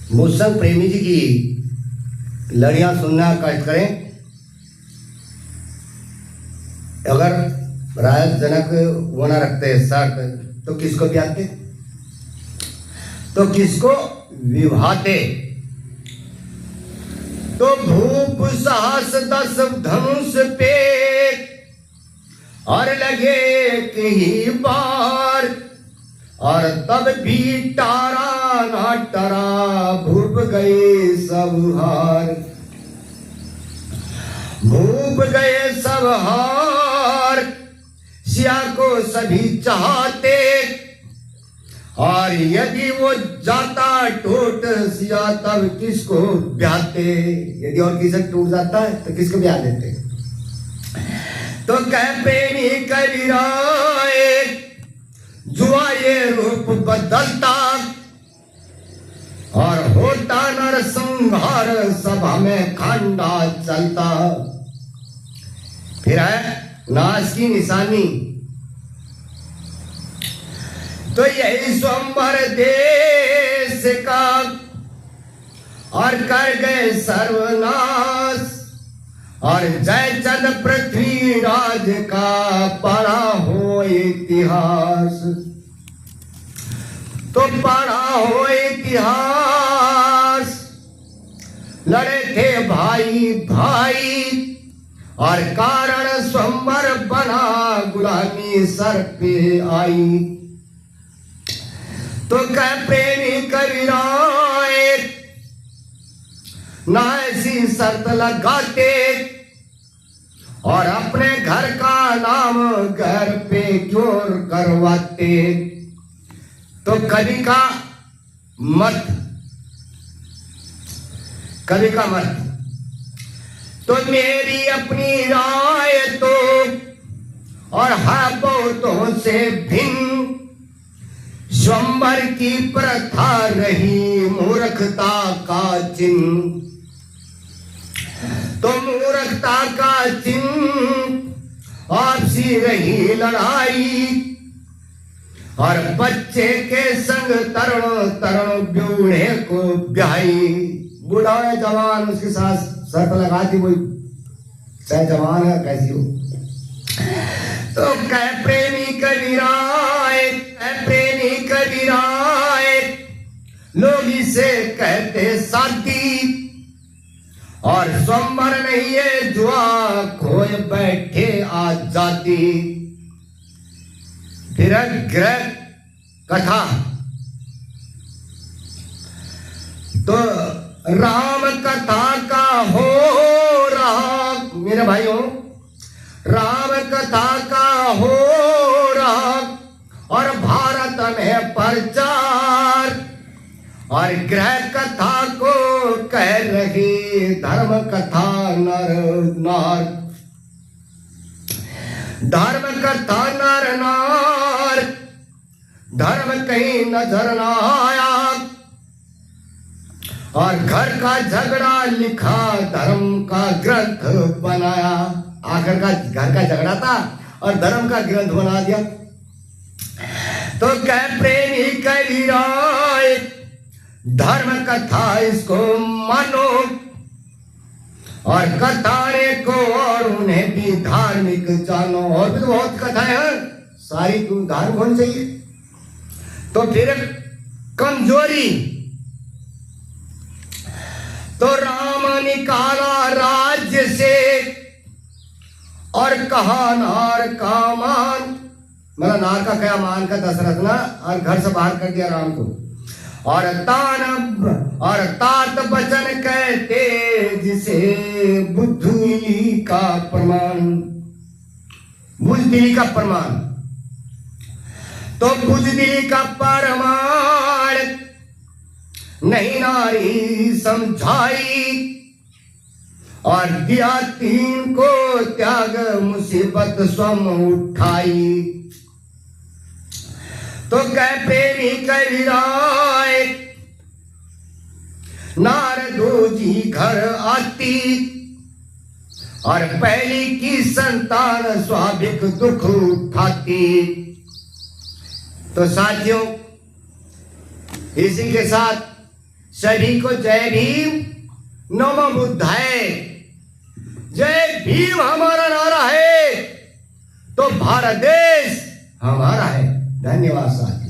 मुत्संग प्रेमी जी की लड़ियां सुनना कष्ट करें। अगर राज जनक वो ना रखते शर्त तो किसको ब्याहते, तो किसको विवाहते। तो भूप साहस 10 धनुष पे और लगे कहीं बार, और तब भी टारा ना टरा, भूप गए सब हार। भूप गए सब हार, सिया को सभी चाहते, और यदि वो जाता टूट सिया तब किसको ब्याहते। यदि और किसी टूट जाता है तो किसको ब्याह देते। तो कह प्रेमी कबीराए, जुआ ये रूप बदलता, और होता नर संहार, सभा में खंडा चलता। फिर है नाश की निशानी। तो यही स्वयंवर देश का और कर गए सर्वनाश, और जयचंद पृथ्वीराज का पढ़ा हो इतिहास। तो पढ़ा हो इतिहास, लड़े थे भाई भाई, और कारण स्वयंवर बना, गुलामी सर पे आई। तो कह प्रेमी कबीराए, ना ऐसी शर्त लगाते, और अपने घर का नाम घर पे क्यों करवाते। तो कवि का मत, कवि का मत। तो मेरी अपनी राय तो और है बहुतों से भिन्न, स्वयंवर की प्रथा रही मूर्खता का चिन्ह। तो मूर्खता का चिन्ह आपसी रही लड़ाई, और बच्चे के संग तरुण तरुण बूढ़े को ब्याही। बूढ़ा है जवान उसके साथ शर्त लगा दी, वही चाहे जवान है कैसी हो। तो कह प्रेमी कबीराए, प्रेमी कबीराए, लोग इसे कहते साथी, और स्वयंवर नहीं है जुआ खोए बैठे आजादी। फिर ग्रह कथा। तो राम कथा का हो रहा मेरे भाइयों, राम कथा का हो रहा, और भारत में प्रचार, और ग्रह कथा को कह रही धर्म कथा नर नार। धर्म कथा नर नार, धर्म कहीं नजर न आया, और घर का झगड़ा लिखा धर्म का ग्रंथ बनाया। आखिर का घर का झगड़ा था और धर्म का ग्रंथ बना दिया। तो कह प्रेमी कबीराए, धर्म कथा इसको मानो, और कथाने को और उन्हें भी धार्मिक जानो। और भी तो बहुत कथाएं हैं, सारी धार्मिक होनी चाहिए। तो फिर कमजोरी। तो राम निकाला राज्य से, और कहा नार का मान। मतलब नार का क्या मान का दशरथ ना, और घर से बाहर कर दिया राम को। और तान और तात बचन कहते, जिसे बुद्धि का प्रमाण, बुद्धि का प्रमाण। तो बुद्धि का प्रमाण नहीं नारी समझाई, और दिया 3 को त्याग मुसीबत स्वयं उठाई। तो कह प्रेमी कबीराए, नारदो जी घर आती, और पहली की संतान स्वाभाविक दुख उठाती। तो साथियों, इसी के साथ सभी को जय भीम, नमो बुद्धाय। जय भीम हमारा नारा है तो भारत देश हमारा है। धन्यवाद साथियों।